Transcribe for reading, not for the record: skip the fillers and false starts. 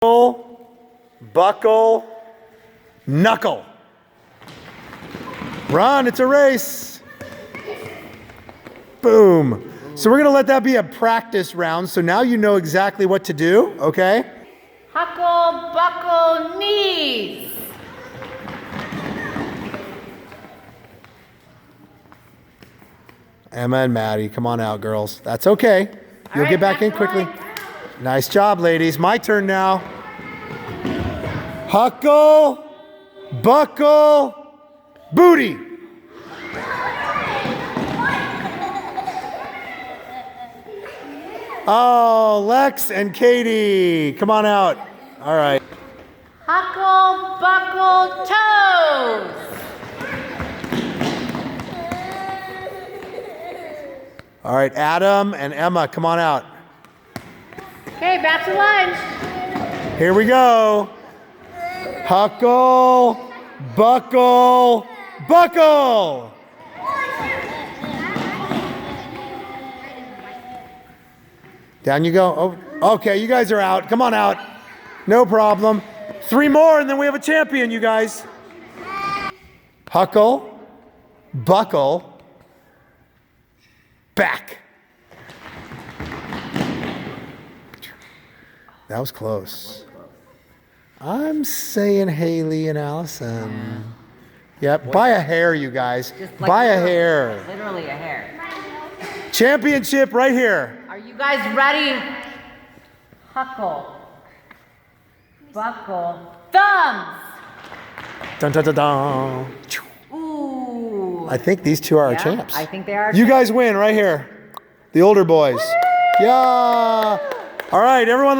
buckle, knuckle. Run, it's a race. Boom. So we're gonna let that be a practice round, so now you know exactly what to do, okay? Huckle, buckle, knees. Emma and Maddie, come on out, girls. That's okay. You'll get back in quickly. Nice job, ladies. My turn now. Huckle, buckle, booty. Oh, Lex and Katie, come on out. All right. Huckle, buckle, toes. All right, Adam and Emma, come on out. Okay, back to lunge. Here we go. Huckle, buckle, buckle. Down you go. Oh, okay, you guys are out. Come on out. No problem. 3 more and then we have a champion, you guys. Huckle, buckle, back. That was close. I'm saying Haley and Allison. Yep, by a hair, you guys. Like by a hair. Literally a hair. Championship right here. Are you guys ready? Huckle, buckle, thumbs. Dun, dun, dun, dun. Ooh. I think these two are our champs. I think they are. You guys win right here. The older boys. Yeah. All right, everyone.